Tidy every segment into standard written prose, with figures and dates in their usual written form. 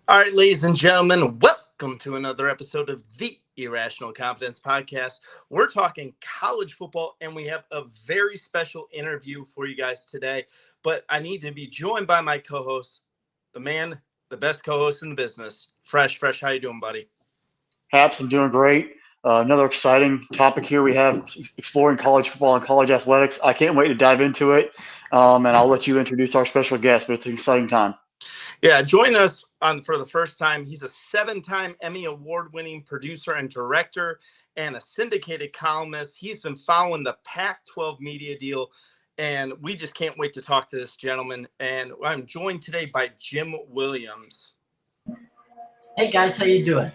All right, ladies and gentlemen, welcome to another episode of the Irrational Confidence Podcast. We're talking college football, and we have a very special interview for you guys today. But I need to be joined by my co-host, the man, the best co-host in the business, Fresh. How you doing, buddy? Haps, I'm doing great. Another exciting topic here. We have exploring college football and college athletics. I can't wait to dive into it, and I'll let you introduce our special guest, but it's an exciting time. Yeah, join us for the first time. He's a 7-time Emmy Award-winning producer and director and a syndicated columnist. He's been following the Pac-12 media deal, and we just can't wait to talk to this gentleman. And I'm joined today by Jim Williams. Hey, guys. How you doing?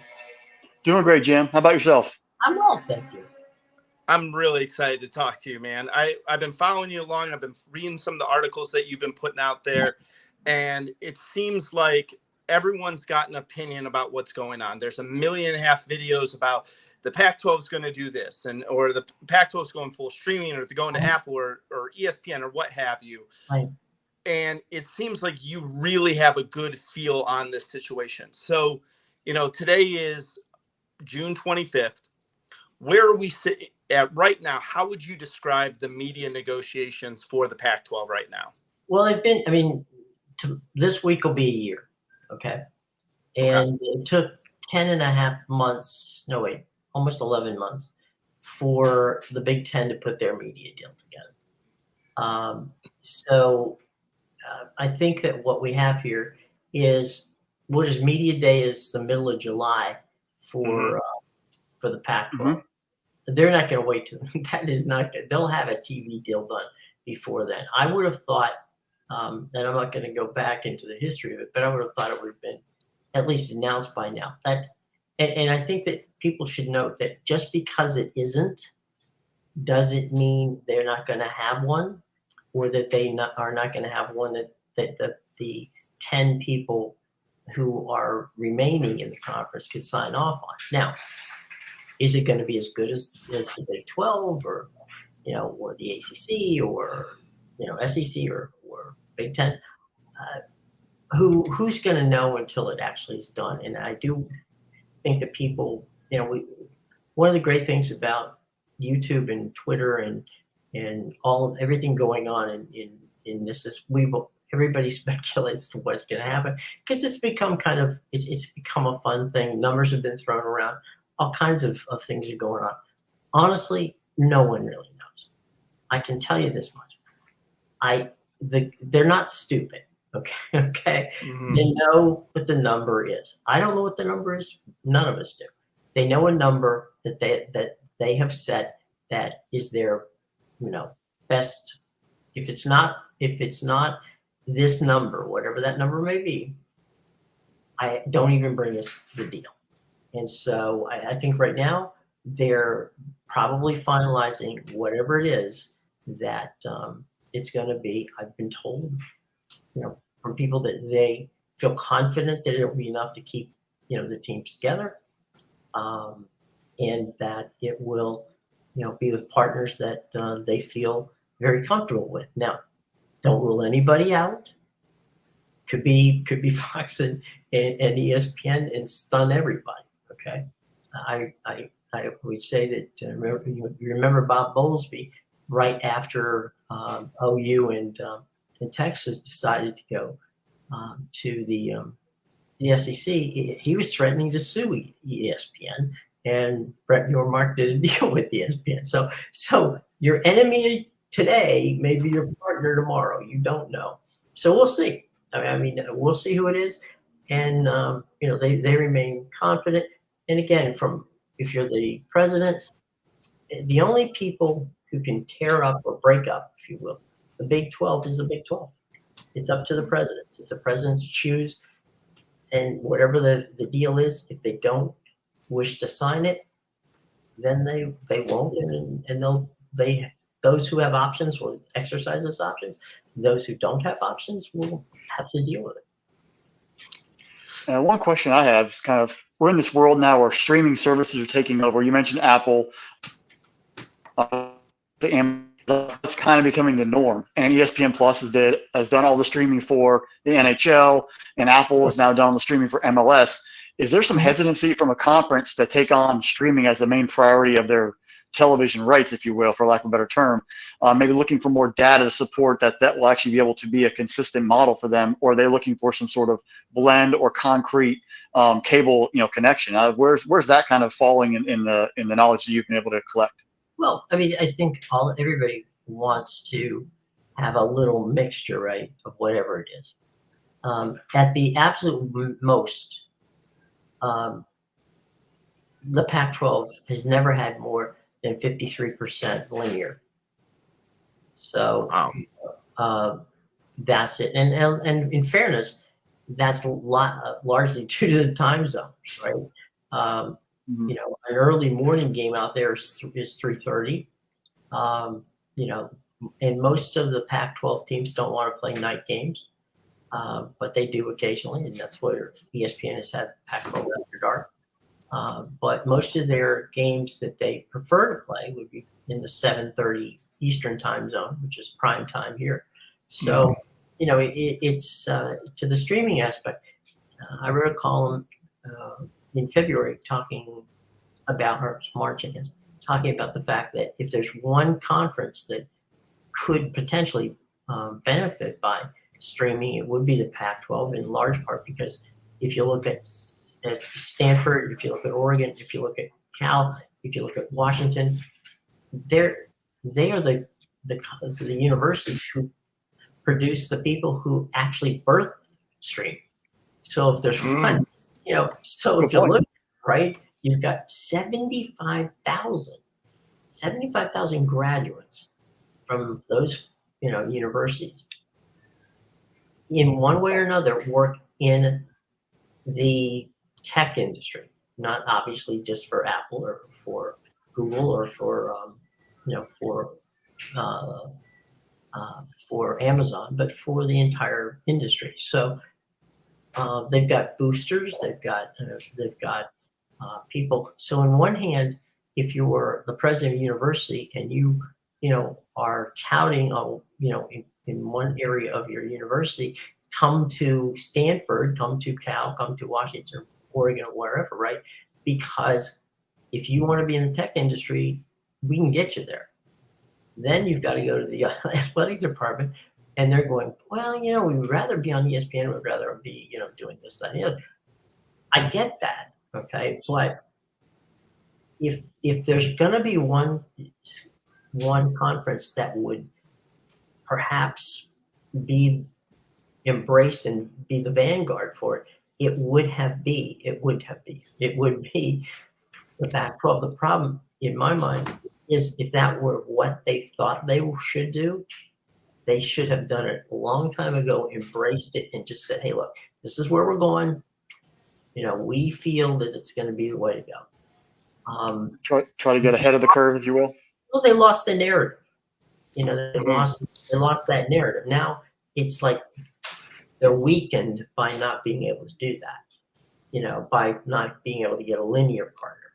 Doing great, Jim. How about yourself? I'm well, thank you. I'm really excited to talk to you, man. I've been following you along. I've been reading some of the articles that you've been putting out there. And it seems like everyone's got an opinion about what's going on. There's 1.5 million videos about the Pac-12 is going to do this, or the Pac-12 is going full streaming, or they're going to Apple or ESPN or what have you. Right. And it seems like you really have a good feel on this situation. So, today is June 25th. Where are we sitting at right now? How would you describe the media negotiations for the Pac-12 right now? Well, this week will be a year, okay? And It took almost 11 months for the Big Ten to put their media deal together. I think that what we have here is what is Media Day is the middle of July for the Pac-12. Mm-hmm. They're not going to wait till that is not good. They'll have a TV deal done before then. I would have thought. And I'm not going to go back into the history of it, but I would have thought it would have been at least announced by now. And I think that people should note that just because it isn't, doesn't mean they're not going to have one, or that they are not going to have one that the 10 people who are remaining in the conference could sign off on. Now, is it going to be as good as the Big 12 or the ACC or SEC or Big Ten? Who's going to know until it actually is done? And I do think that people, one of the great things about YouTube and Twitter and everything going on in this is everybody speculates what's going to happen because it's become it's become a fun thing. Numbers have been thrown around. All kinds of things are going on. Honestly, no one really knows. I can tell you this much. They're not stupid. Okay. Mm-hmm. They know what the number is. I don't know what the number is. None of us do. They know a number that they have set that is their, best. If it's not this number, whatever that number may be, I don't even bring us the deal. And so I think right now they're probably finalizing whatever it is that it's going to be. I've been told, from people that they feel confident that it'll be enough to keep, the teams together, and that it will, be with partners that they feel very comfortable with. Now, don't rule anybody out. Could be Fox and ESPN and stun everybody. Okay, I would say that you remember Bob Bowlesby right after OU and Texas decided to go to the SEC. He was threatening to sue ESPN, and Brett Yormark did a deal with ESPN. So your enemy today may be your partner tomorrow. You don't know. So we'll see. I mean, we'll see who it is, and they remain confident. And again, if you're the presidents, the only people who can tear up or break up, if you will, the Big 12 is the Big 12. It's up to the presidents. If the presidents choose, and whatever the deal is, if they don't wish to sign it, then they won't, and those who have options will exercise those options. Those who don't have options will have to deal with it. One question I have is we're in this world now where streaming services are taking over. You mentioned Apple, That's kind of becoming the norm. And ESPN Plus has done all the streaming for the NHL, and Apple has now done all the streaming for MLS. Is there some hesitancy from a conference to take on streaming as the main priority of their television rights, if you will, for lack of a better term? Maybe looking for more data to support that will actually be able to be a consistent model for them, or are they looking for some sort of blend or concrete cable, connection? Where's that kind of falling in the knowledge that you've been able to collect? Well, I mean, I think everybody wants to have a little mixture, right, of whatever it is. At the absolute most, the Pac-12 has never had more than 53% linear. So that's it. And in fairness, that's largely due to the time zones, right? An early morning game out there is 3:30. And most of the Pac-12 teams don't want to play night games, but they do occasionally, and that's where ESPN has had Pac-12 After Dark. But most of their games that they prefer to play would be in the 7:30 Eastern time zone, which is prime time here. So, it's to the streaming aspect. I wrote a column in February talking about the fact that if there's one conference that could potentially benefit by streaming, it would be the Pac-12, in large part because if you look at Stanford, if you look at Oregon, if you look at Cal, if you look at Washington, they are the universities who produce the people who actually birth stream. So if there's one, so if you look, right, you've got 75,000 graduates from those, universities in one way or another work in the tech industry, not obviously just for Apple or for Google or for Amazon, but for the entire industry. So they've got boosters, they've got people. So on one hand, if you were the president of a university and you are touting in one area of your university, come to Stanford, come to Cal, come to Washington, Oregon, or wherever, right? Because if you want to be in the tech industry, we can get you there. Then you've got to go to the athletic department, and they're going, well, we would rather be on ESPN, we'd rather be, doing this, that, and the other. I get that, okay? But if there's going to be one conference that would perhaps be embraced and be the vanguard for it, it would be the Pac-12. The problem, in my mind, is if that were what they thought they should do, they should have done it a long time ago, embraced it, and just said, hey, look, this is where we're going. We feel that it's going to be the way to go. Try to get ahead of the curve, if you will. Well, they lost the narrative. They lost that narrative. Now it's like they're weakened by not being able to do that, by not being able to get a linear partner.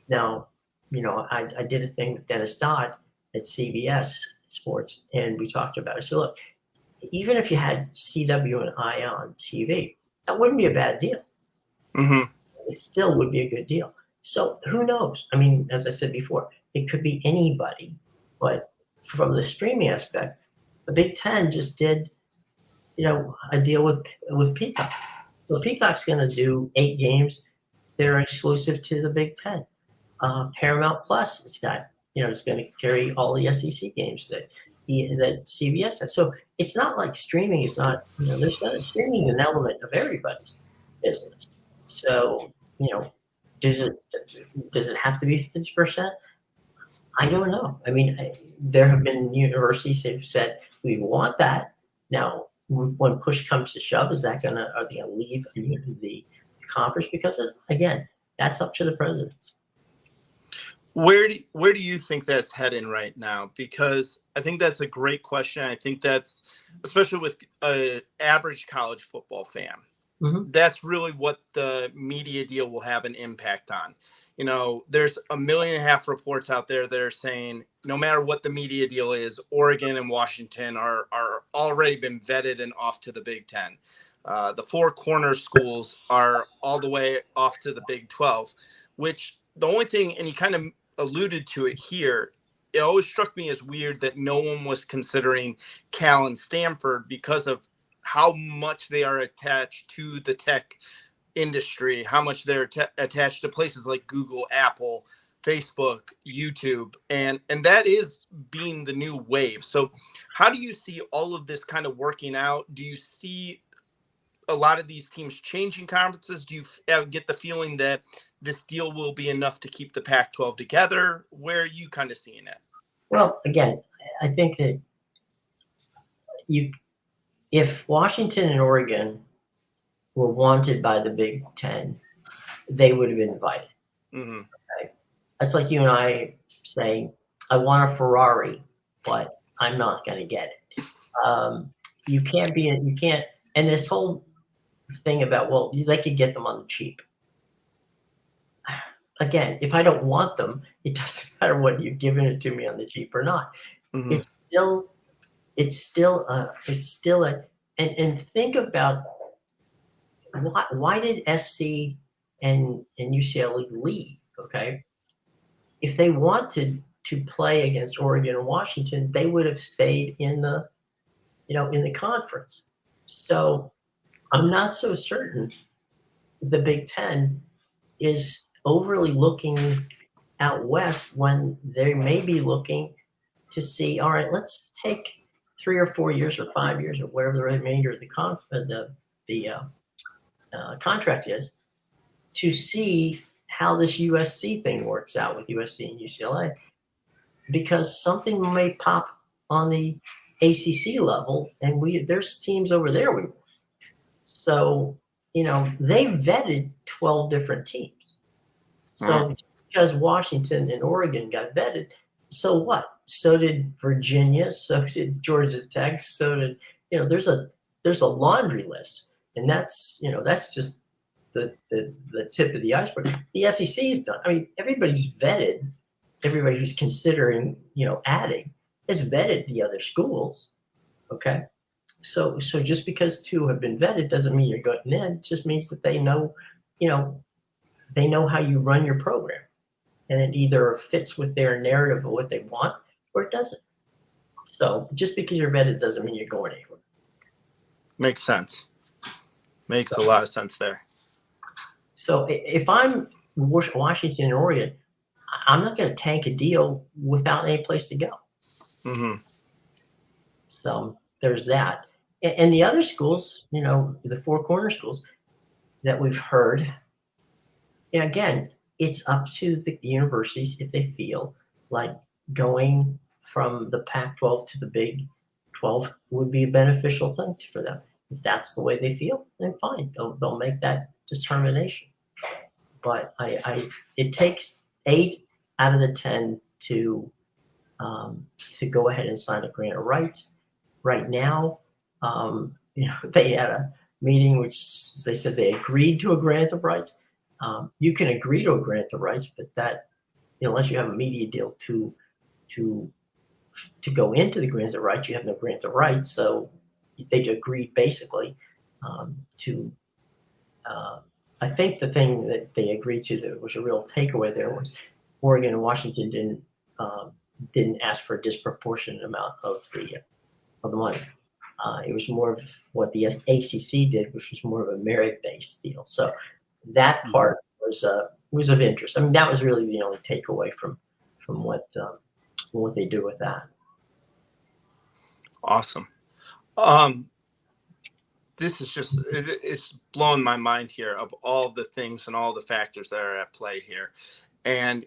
Now, I did a thing with Dennis Dodd at CBS Sports, and we talked about it. So look, even if you had CW and I on TV, that wouldn't be a bad deal. Mm-hmm. It still would be a good deal. So who knows? I mean, as I said before, it could be anybody. But from the streaming aspect, the Big Ten just did, a deal with Peacock. So Peacock's going to do 8 games that are exclusive to the Big Ten. Paramount Plus has got, it's going to carry all the SEC games that CBS has. So it's not like streaming is not, streaming is an element of everybody's business. So, does it have to be 50%? I don't know. I mean, there have been universities that have said we want that. Now, when push comes to shove, are they going to leave the conference? Because again, that's up to the presidents. Where do you think that's heading right now? Because I think that's a great question. I think that's, especially with an average college football fan, that's really what the media deal will have an impact on. You know, there's 1.5 million reports out there that are saying no matter what the media deal is, Oregon and Washington are already been vetted and off to the Big Ten. The four corner schools are all the way off to the Big 12, which the only thing, and you kind of alluded to it here, it always struck me as weird that no one was considering Cal and Stanford because of how much they are attached to the tech industry, how much they're attached to places like Google, Apple, Facebook, YouTube, and that is being the new wave. So how do you see all of this kind of working out? Do you see a lot of these teams changing conferences? Do you get the feeling that this deal will be enough to keep the Pac-12 together? Where are you kind of seeing it? Well, again, I think that if Washington and Oregon were wanted by the Big Ten, they would have been invited. Mm-hmm. Okay? That's like you and I saying, I want a Ferrari, but I'm not going to get it. You can't, and this whole thing about, well, they could get them on the cheap. Again, if I don't want them, it doesn't matter whether you've given it to me on the cheap or not. Mm-hmm. It's still a, and think about why did SC and UCLA leave? Okay, if they wanted to play against Oregon and Washington, they would have stayed in the conference. So I'm not so certain the Big Ten is overly looking out west when they may be looking to see, all right, let's take 3 or 4 years or 5 years or whatever the remainder of the contract is, to see how this USC thing works out with USC and UCLA, because something may pop on the ACC level, and there's teams over there. So they vetted 12 different teams. So because Washington and Oregon got vetted, so what? So did Virginia. So did Georgia Tech. So did there's a laundry list, and that's just the tip of the iceberg. The SEC is done. I mean, everybody's vetted. Everybody who's considering adding has vetted the other schools. Okay, so just because 2 have been vetted doesn't mean you're going in. It just means that they know how you run your program, and it either fits with their narrative of what they want or it doesn't. So just because you're vetted doesn't mean you're going anywhere. Makes sense. Makes a lot of sense there. So if I'm Washington and Oregon, I'm not going to tank a deal without any place to go. Mm-hmm. So there's that. And the other schools, the 4 corner schools that we've heard, and again, it's up to the universities if they feel like going from the Pac-12 to the Big 12 would be a beneficial thing for them. If that's the way they feel, then fine, they'll make that determination. But it takes 8 out of the 10 to go ahead and sign a grant of rights. Right now, they had a meeting which they said they agreed to a grant of rights. You can agree to a grant of rights, but that unless you have a media deal to go into the grant of rights, you have no grant of rights. So they agreed basically to. I think the thing that they agreed to that was a real takeaway there was Oregon and Washington didn't ask for a disproportionate amount of the money. It was more of what the ACC did, which was more of a merit-based deal. So that part was of interest. I mean, that was really the only takeaway from what they do with that. Awesome. This is just, it's blowing my mind here of all the things and all the factors that are at play here. And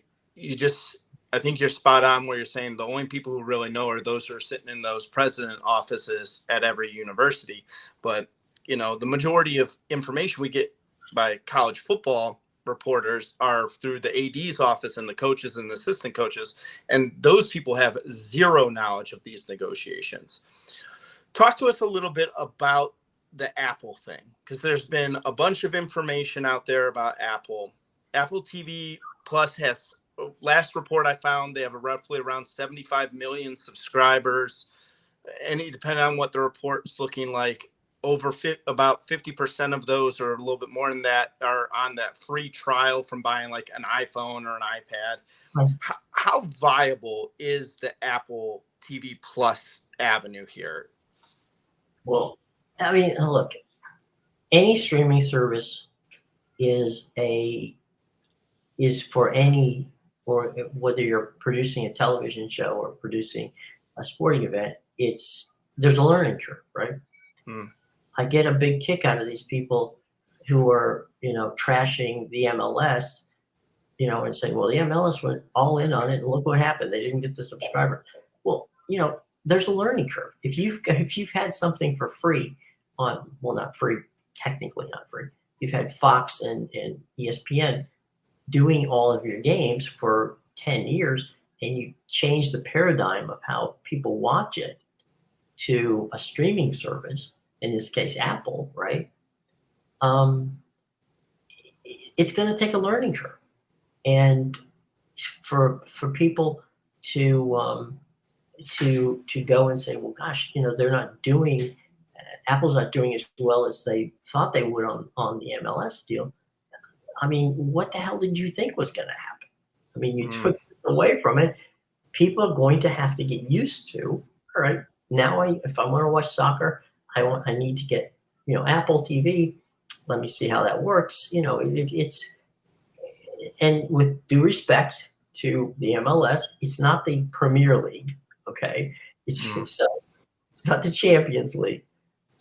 I think you're spot on where you're saying the only people who really know are those who are sitting in those president offices at every university. But, the majority of information we get by college football reporters are through the AD's office and the coaches and the assistant coaches. And those people have zero knowledge of these negotiations. Talk to us a little bit about the Apple thing, because there's been a bunch of information out there about Apple. Apple TV Plus has, last report I found, they have roughly around 75 million subscribers. And depending on what the report's looking like, about 50% of those, or a little bit more than that, are on that free trial from buying like an iPhone or an iPad. Right. How viable is the Apple TV Plus avenue here? Well, I mean, look, any streaming service is for any, or whether you're producing a television show or producing a sporting event, there's a learning curve, right? I get a big kick out of these people who are, trashing the MLS, and saying, well, the MLS went all in on it and look what happened. They didn't get the subscriber. Well, there's a learning curve. If you've had something for free not free, technically not free. You've had Fox and ESPN doing all of your games for 10 years, and you change the paradigm of how people watch it to a streaming service, in this case, Apple, right? It's going to take a learning curve. And for people to go and say, well, gosh, Apple's not doing as well as they thought they would on the MLS deal. I mean, what the hell did you think was going to happen? I mean, you took it away from it. People are going to have to get used to, all right, now if I want to watch soccer, I need to get, Apple TV. Let me see how that works. It's, and with due respect to the MLS, it's not the Premier League, okay? It's not the Champions League.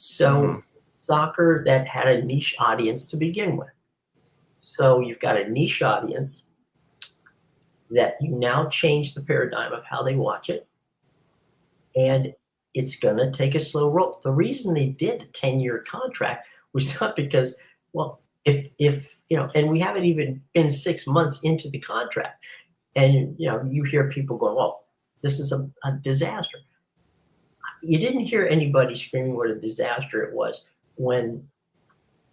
So soccer that had a niche audience to begin with. So you've got a niche audience that you now change the paradigm of how they watch it. And it's going to take a slow roll. The reason they did a 10-year contract was not because, well, if and we haven't even been 6 months into the contract. And, you hear people going, well, this is a disaster. You didn't hear anybody screaming what a disaster it was when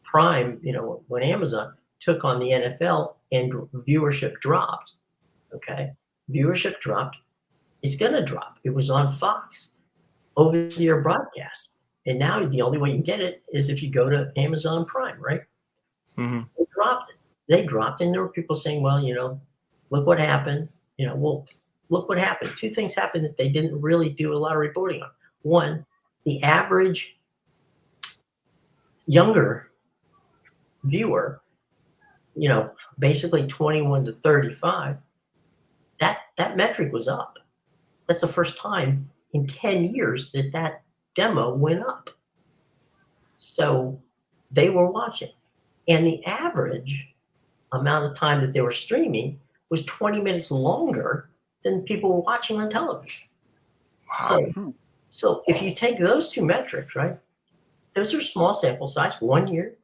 Prime, when Amazon took on the NFL and viewership dropped. Okay. Viewership dropped. It's going to drop. It was on Fox over the air broadcast. And now the only way you can get it is if you go to Amazon Prime, right? They dropped it. They dropped. And there were people saying, well, look what happened. Well, look what happened. Two things happened that they didn't really do a lot of reporting on. One, the average younger viewer, basically 21 to 35, that metric was up. That's the first time in 10 years that demo went up. So they were watching. And the average amount of time that they were streaming was 20 minutes longer than people were watching on television. Wow. So if you take those two metrics, right, those are small sample size, 1 year,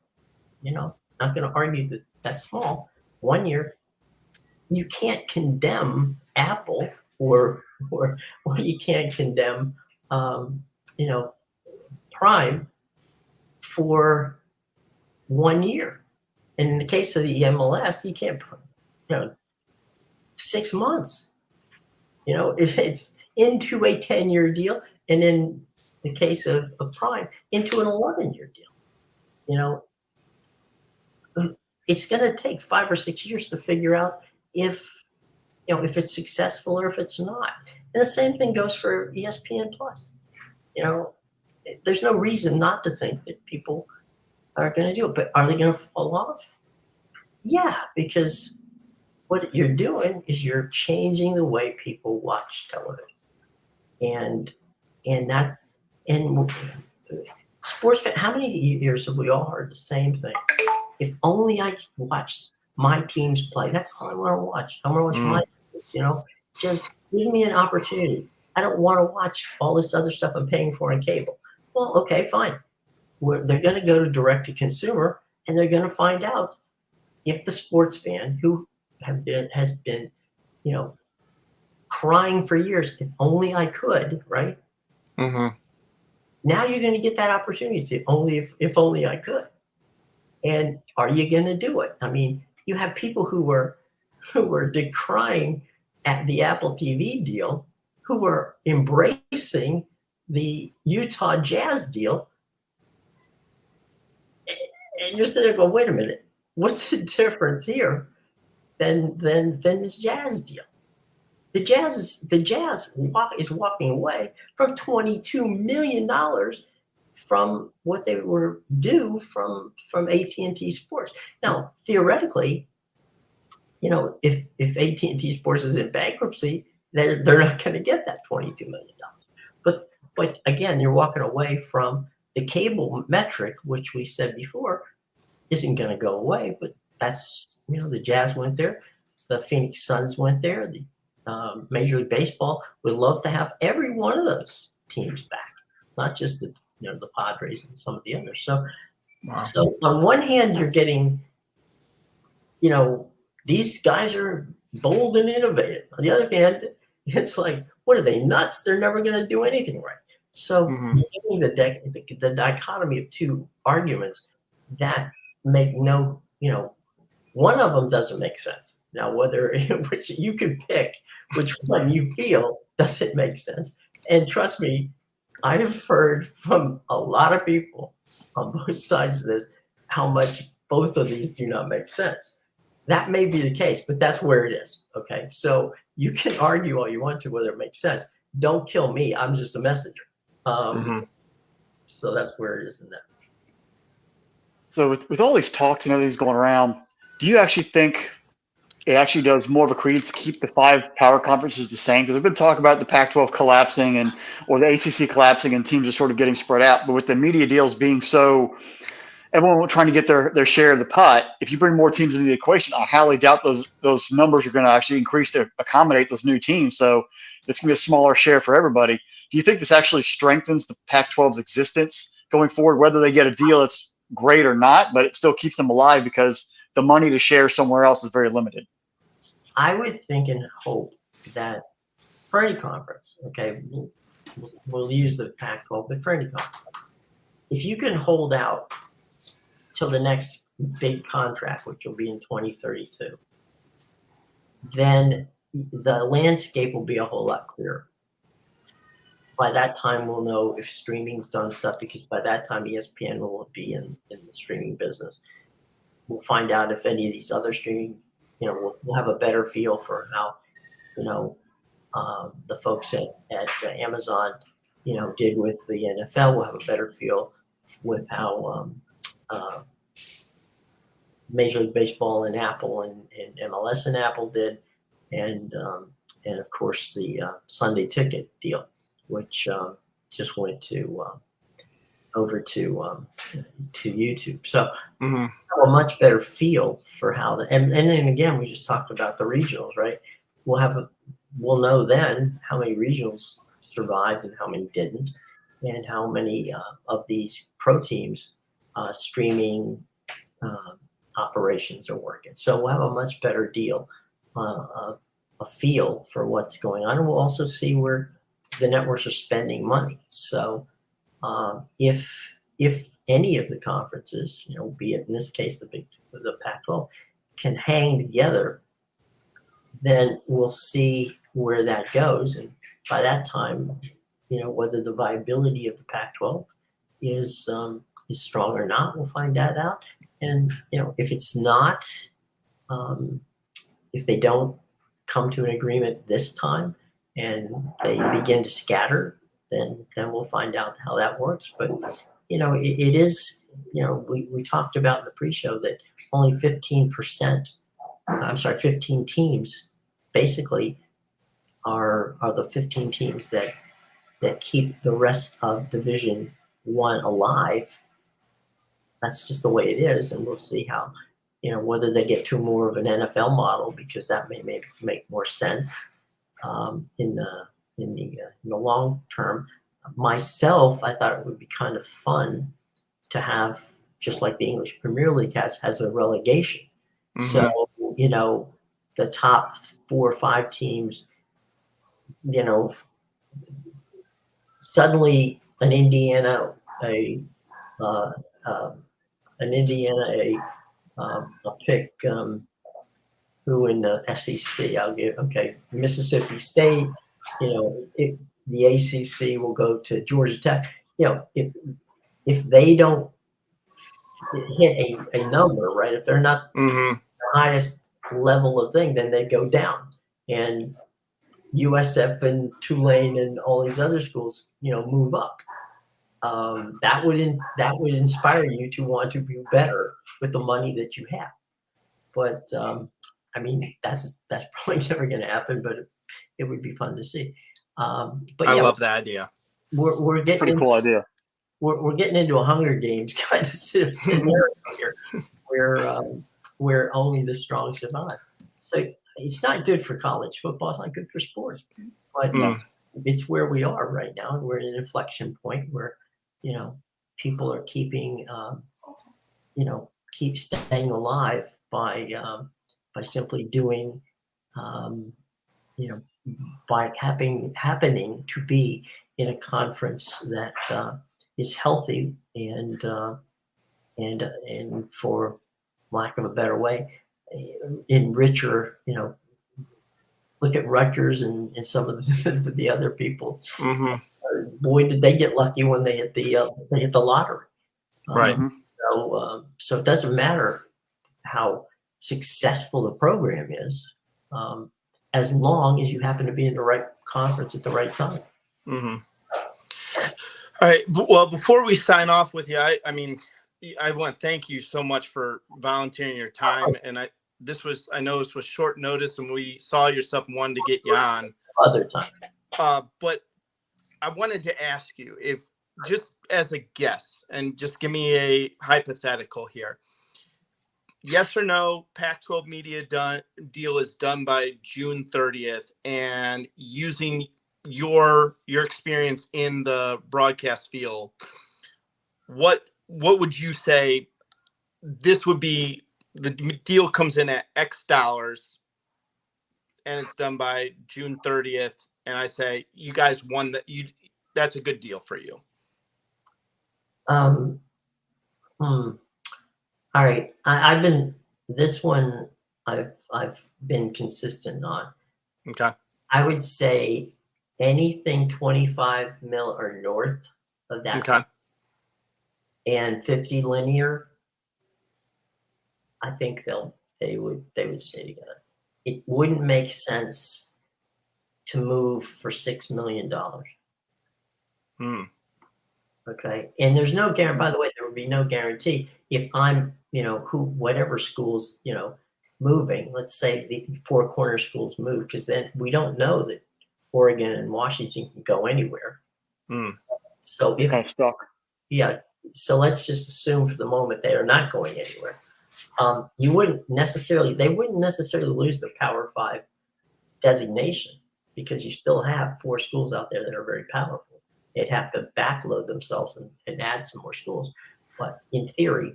not going to argue that that's small, 1 year. You can't condemn Apple or you can't condemn, Prime for 1 year. And in the case of the MLS, you can't, 6 months, if it's into a 10-year deal. And in the case of Prime, into an 11-year deal. It's going to take 5 or 6 years to figure out if it's successful or if it's not. And the same thing goes for ESPN Plus. There's no reason not to think that people are going to do it. But are they going to fall off? Yeah, because what you're doing is you're changing the way people watch television. And sports fan, how many years have we all heard the same thing? If only I watched my teams play. That's all I want to watch. I want to watch my teams, just give me an opportunity. I don't want to watch all this other stuff I'm paying for on cable. Well, okay, fine. They're going to go to direct to consumer, and they're going to find out if the sports fan who has been, crying for years, if only I could, right? Now you're going to get that opportunity to if only I could. And are you going to do it? I mean, you have people who were decrying at the Apple TV deal, who were embracing the Utah Jazz deal. And you're sitting there going, wait a minute, what's the difference here than the Jazz deal? The Jazz is walking away from $22 million from what they were due from AT&T Sports. Now, theoretically, if AT&T Sports is in bankruptcy, they're not going to get that $22 million. But again, you're walking away from the cable metric, which we said before, isn't going to go away. But that's, the Jazz went there, the Phoenix Suns went there, the Major League Baseball would love to have every one of those teams back, not just the Padres and some of the others. So, Wow. So on one hand, you're getting, these guys are bold and innovative. On the other hand, it's like, what are they, nuts? They're never going to do anything right. So you're getting the dichotomy of two arguments that make no, one of them doesn't make sense. Now, which you can pick which one you feel doesn't make sense. And trust me, I have heard from a lot of people on both sides of this how much both of these do not make sense. That may be the case, but that's where it is. Okay. So you can argue all you want to whether it makes sense. Don't kill me. I'm just a messenger. So that's where it is in that. So with all these talks and everything's going around, do you actually think it actually does more of a credence to keep the 5 power conferences the same? Because there's been talk about the Pac-12 collapsing or the ACC collapsing and teams are sort of getting spread out. But with the media deals being so, everyone trying to get their share of the pot, if you bring more teams into the equation, I highly doubt those numbers are going to actually increase to accommodate those new teams. So it's going to be a smaller share for everybody. Do you think this actually strengthens the Pac-12's existence going forward, whether they get a deal that's great or not, but it still keeps them alive because the money to share somewhere else is very limited? I would think and hope that for any conference, okay, we'll use the Pac-12, but for any conference, if you can hold out till the next big contract, which will be in 2032, then the landscape will be a whole lot clearer. By that time, we'll know if streaming's done stuff, because by that time, ESPN will be in the streaming business. We'll find out if any of these other streaming, we'll have a better feel for how, the folks at Amazon, did with the NFL. We'll have a better feel with how Major League Baseball and Apple and MLS and Apple did, and of course the Sunday Ticket deal, which just went over to YouTube. So have a much better feel for how and then again, we just talked about the regionals, right? We'll know then how many regionals survived and how many didn't, and how many of these pro teams streaming operations are working. So we'll have a much better deal, a feel for what's going on, and we'll also see where the networks are spending money. So if any of the conferences, be it in this case the Pac-12, can hang together, then we'll see where that goes, and by that time, whether the viability of the Pac-12 is strong or not, we'll find that out. And if it's not, if they don't come to an agreement this time and they begin to scatter, then we'll find out how that works. But it is, we talked about in the pre-show that only 15 teams basically are the 15 teams that keep the rest of Division I alive. That's just the way it is, and we'll see how, whether they get to more of an NFL model, because that may make more sense in the long term. Myself, I thought it would be kind of fun to have, just like the English Premier League has a relegation. So, the top 4 or 5 teams, suddenly an Indiana, a uh, um, an Indiana, I'll pick who in the SEC. I'll give Mississippi State. The ACC will go to Georgia Tech. If they don't hit a number, right? If they're not Mm-hmm. the highest level of thing, then they go down. And USF and Tulane and all these other schools, move up. That would inspire you to want to be better with the money that you have. But that's probably never going to happen. But it would be fun to see. But I love that idea. We're getting Pretty cool idea. We're getting into a Hunger Games kind of scenario here, where only the strong survive. So it's not good for college football. It's not good for sports. But it's where we are right now. We're at an inflection point where, people are keeping, keep staying alive by simply doing, by happening to be in a conference that is healthy and for lack of a better way, enricher. Look at Rutgers and some of the other people. Mm-hmm. Boy, did they get lucky when they hit the lottery. Right. So it doesn't matter how successful the program is, as long as you happen to be in the right conference at the right time. Mm-hmm. All right. Well, before we sign off with you, I want to thank you so much for volunteering your time. And I know this was short notice, and we saw your stuff and wanted to get you on. Other time. But I wanted to ask you, if just as a guess, and just give me a hypothetical here. Yes or no, Pac-12 media deal is done by June 30th, and using your experience in the broadcast field, what would you say this would be? The deal comes in at X dollars and it's done by June 30th, and I say you guys won that's a good deal for you. All right. I've been consistent on. Okay. I would say anything 25 mil or north of that. Okay. And 50 linear, I think they would stay together. It wouldn't make sense to move for $6 million. Okay. And there's no guarantee, by the way, there would be no guarantee if I'm, whatever school's, moving, let's say the Four Corner schools move, because then we don't know that Oregon and Washington can go anywhere. So if kind of stuck. Yeah. So let's just assume for the moment they are not going anywhere. They wouldn't necessarily lose the Power 5 designation, because you still have 4 schools out there that are very powerful. They'd have to backload themselves and add some more schools. But in theory,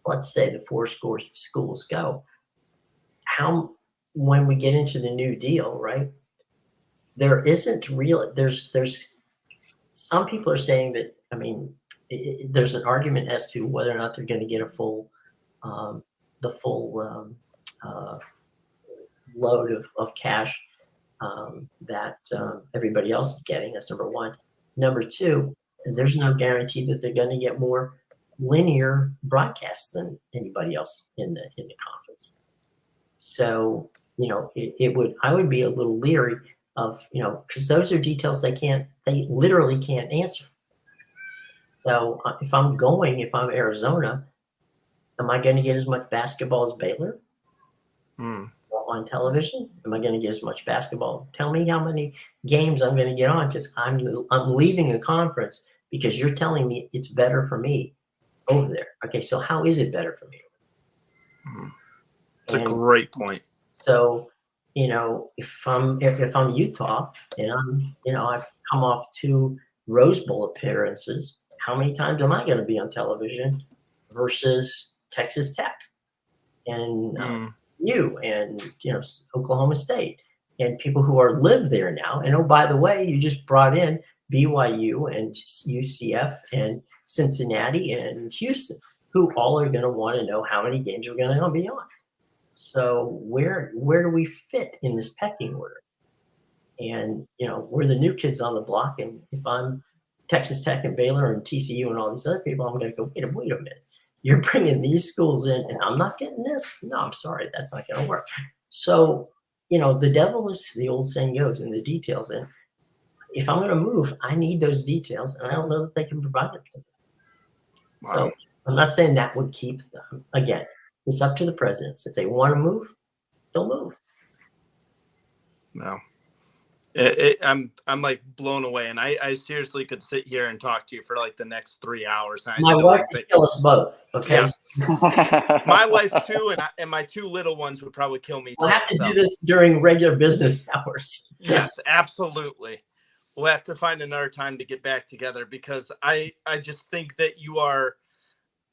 let's say the 4 schools go. When we get into the new deal, right? There's some people are saying that, there's an argument as to whether or not they're going to get the full load of cash that everybody else is getting. That's number one. Number two, there's no guarantee that they're going to get more linear broadcasts than anybody else in the conference. So, I would be a little leery of, because those are details they literally can't answer. So if I'm Arizona, am I going to get as much basketball as Baylor on television? Am I going to get as much basketball? Tell me how many games I'm going to get on, because I'm leaving a conference because you're telling me it's better for me over there. Okay, so how is it better for me? It's a great point. So, if I'm Utah and I've come off 2 Rose Bowl appearances, how many times am I going to be on television versus Texas Tech and Oklahoma State and people who live there now? And oh, by the way, you just brought in BYU and UCF and Cincinnati and Houston, who all are going to want to know how many games we're going to be on. So where do we fit in this pecking order? And, we're the new kids on the block. And if I'm Texas Tech and Baylor and TCU and all these other people, I'm going to go, wait a minute. You're bringing these schools in and I'm not getting this? No, I'm sorry. That's not going to work. So, the devil is, the old saying goes, in the details. And if I'm going to move, I need those details. And I don't know that they can provide them to me. Wow. So I'm not saying that would keep them. Again, it's up to the presidents. If they want to move, they'll move. No. I'm like blown away, and I seriously could sit here and talk to you for like the next 3 hours. And My wife would kill us both. Okay, yeah. My wife too, and my 2 little ones would probably kill me too. We'll have to do this during regular business hours. Yes, absolutely. We'll have to find another time to get back together, because I just think that you are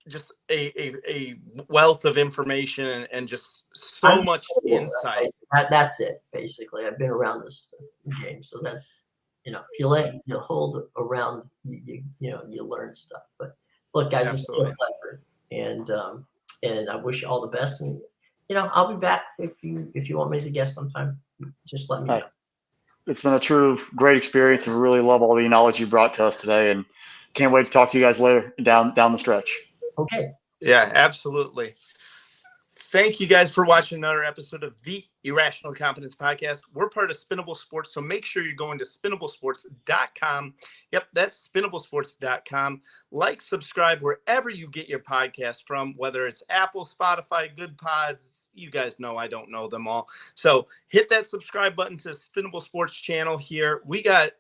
just a wealth of information and just so much insight. That's it, basically. I've been around this game, so that if you let you hold around, you learn stuff. But look, guys, Absolutely. It's been a pleasure, and I wish you all the best. And I'll be back if you want me as a guest sometime. Just let me know. It's been a true great experience, and we really love all the knowledge you brought to us today. And can't wait to talk to you guys later down the stretch. Okay. Yeah, absolutely. Thank you guys for watching another episode of the Irrational Confidence Podcast. We're part of Spinnable Sports, so make sure you're going to spinnablesports.com. Yep, that's spinnablesports.com. Like, subscribe wherever you get your podcast from, whether it's Apple, Spotify, Good Pods. You guys know I don't know them all. So hit that subscribe button to Spinnable Sports channel here. We got